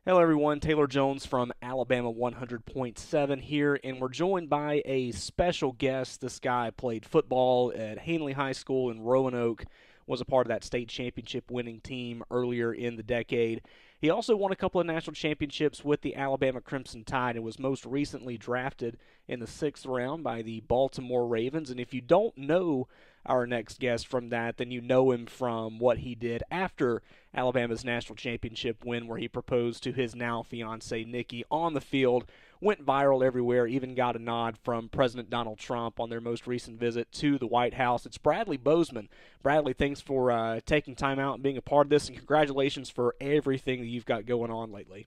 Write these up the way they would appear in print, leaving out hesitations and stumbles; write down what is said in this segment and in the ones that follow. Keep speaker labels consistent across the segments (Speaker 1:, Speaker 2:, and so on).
Speaker 1: Hello, everyone. Taylor Jones from Alabama 100.7 here, and we're joined by a special guest. This guy played football at Hanley High School in Roanoke, was a part of that state championship winning team earlier in the decade. He also won a couple of national championships with the Alabama Crimson Tide and was most recently drafted in the sixth round by the Baltimore Ravens. And if you don't know our next guest from that, then you know him from what he did after Alabama's national championship win, where he proposed to his now fiancee Nikki on the field. Went viral everywhere, even got a nod from President Donald Trump on their most recent visit to the White House. It's Bradley Bozeman. Bradley, thanks for taking time out and being a part of this, and congratulations for everything that you've got going on lately.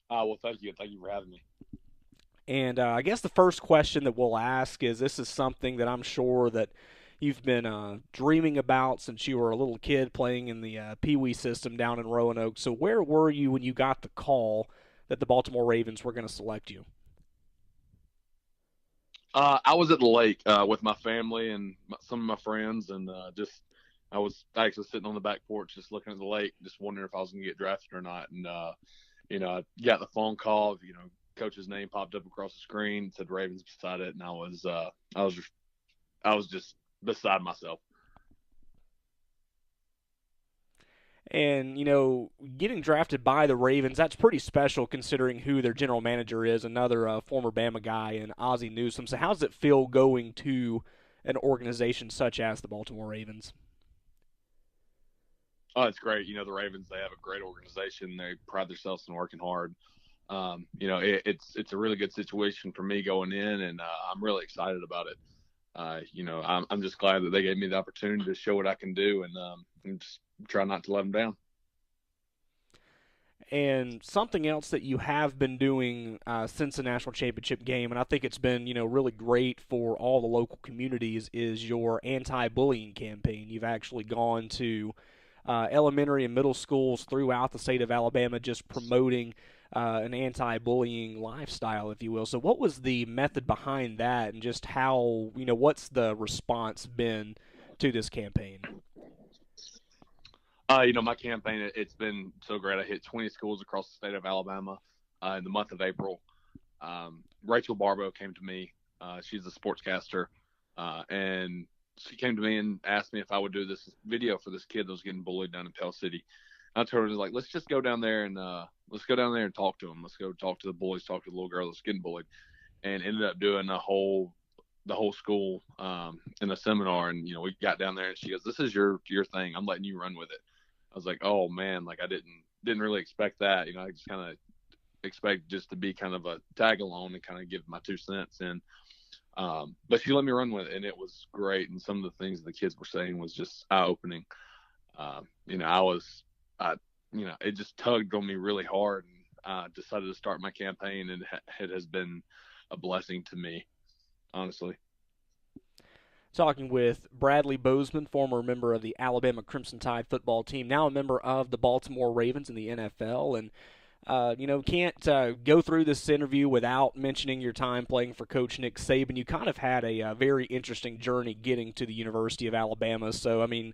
Speaker 2: Well, thank you. Thank you for having me.
Speaker 1: And I guess the first question that we'll ask is, this is something that I'm sure that you've been dreaming about since you were a little kid playing in the Pee Wee system down in Roanoke. So where were you when you got the call that the Baltimore Ravens were going to select you?
Speaker 2: I was at the lake with my family and some of my friends, and I was actually sitting on the back porch just looking at the lake, just wondering if I was going to get drafted or not. And I got the phone call. Coach's name popped up across the screen, said Ravens beside it, and I was just beside myself.
Speaker 1: And, getting drafted by the Ravens, that's pretty special considering who their general manager is, another former Bama guy in Ozzie Newsome. So, how does it feel going to an organization such as the Baltimore Ravens?
Speaker 2: Oh, it's great. The Ravens, they have a great organization. They pride themselves in working hard. It's a really good situation for me going in, and I'm really excited about it. I'm just glad that they gave me the opportunity to show what I can do, and just try not to let them down.
Speaker 1: And something else that you have been doing since the national championship game, and I think it's been really great for all the local communities, is your anti-bullying campaign. You've actually gone to elementary and middle schools throughout the state of Alabama, just promoting an anti-bullying lifestyle, if you will. So, what was the method behind that, and just how what's the response been to this campaign?
Speaker 2: My campaign, it's been so great. I hit 20 schools across the state of Alabama in the month of April. Rachel Barbo came to me. She's a sportscaster, and she came to me and asked me if I would do this video for this kid that was getting bullied down in Pell City. I told her, like, let's just go down there and talk to him. Let's go talk to the boys, talk to the little girl that's getting bullied, and ended up doing the whole school in a seminar. And we got down there, and she goes, "This is your thing. I'm letting you run with it." I was like, "Oh man!" Like, I didn't really expect that. I just kind of expect just to be kind of a tag along and kind of give my 2 cents. And but she let me run with it, and it was great. And some of the things the kids were saying was just eye opening. I was, it just tugged on me really hard, and I decided to start my campaign, and it has been a blessing to me, honestly.
Speaker 1: Talking with Bradley Bozeman, former member of the Alabama Crimson Tide football team, now a member of the Baltimore Ravens in the NFL. And, can't go through this interview without mentioning your time playing for Coach Nick Saban. You kind of had a very interesting journey getting to the University of Alabama. So, I mean,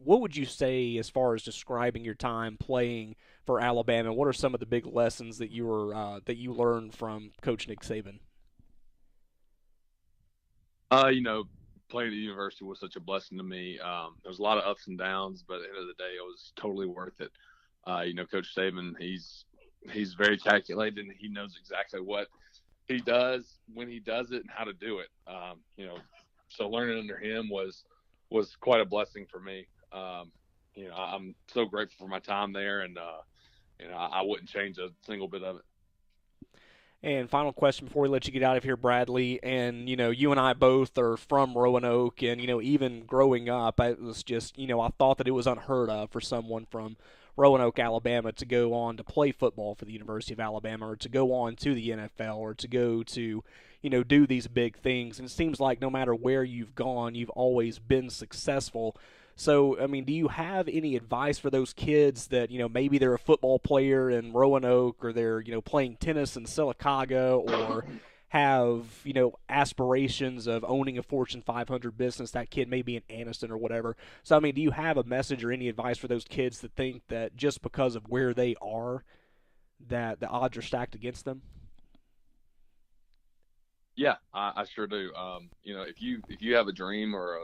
Speaker 1: what would you say as far as describing your time playing for Alabama? What are some of the big lessons that you learned from Coach Nick Saban?
Speaker 2: Uh, you know, Playing at the university was such a blessing to me. There was a lot of ups and downs, but at the end of the day, it was totally worth it. Coach Saban, he's very calculated, and he knows exactly what he does when he does it and how to do it. So learning under him was quite a blessing for me. I'm so grateful for my time there, and I wouldn't change a single bit of it.
Speaker 1: And final question before we let you get out of here, Bradley. And you and I both are from Roanoke, and even growing up, I was just I thought that it was unheard of for someone from Roanoke, Alabama, to go on to play football for the University of Alabama, or to go on to the NFL, or to go to do these big things. And it seems like no matter where you've gone, you've always been successful. So, I mean, do you have any advice for those kids that, maybe they're a football player in Roanoke, or they're, playing tennis in Silicaga, or have, aspirations of owning a Fortune 500 business. That kid may be in Anniston or whatever. So, I mean, do you have a message or any advice for those kids that think that just because of where they are, that the odds are stacked against them?
Speaker 2: Yeah, I sure do. If you have a dream or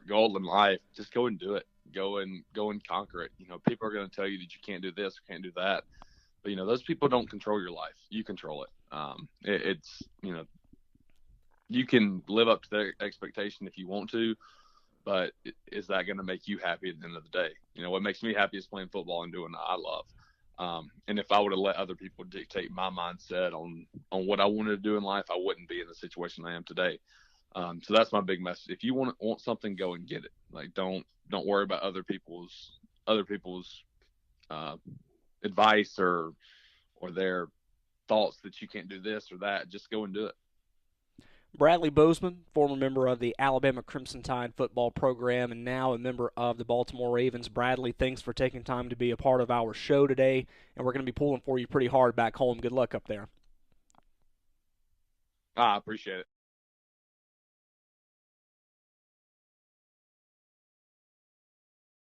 Speaker 2: goal in life, just go and do it. Go and conquer it. People are going to tell you that you can't do this, can't do that, but those people don't control your life. You control it. It's you can live up to their expectation if you want to, but is that going to make you happy at the end of the day? What makes me happy is playing football and doing what I love. And if I would have let other people dictate my mindset on what I wanted to do in life, I wouldn't be in the situation I am today. So that's my big message. If you want something, go and get it. Like don't worry about other people's uh, advice or their thoughts that you can't do this or that. Just go and do it.
Speaker 1: Bradley Bozeman, former member of the Alabama Crimson Tide football program and now a member of the Baltimore Ravens. Bradley, thanks for taking time to be a part of our show today, and we're going to be pulling for you pretty hard back home. Good luck up there.
Speaker 2: I appreciate it.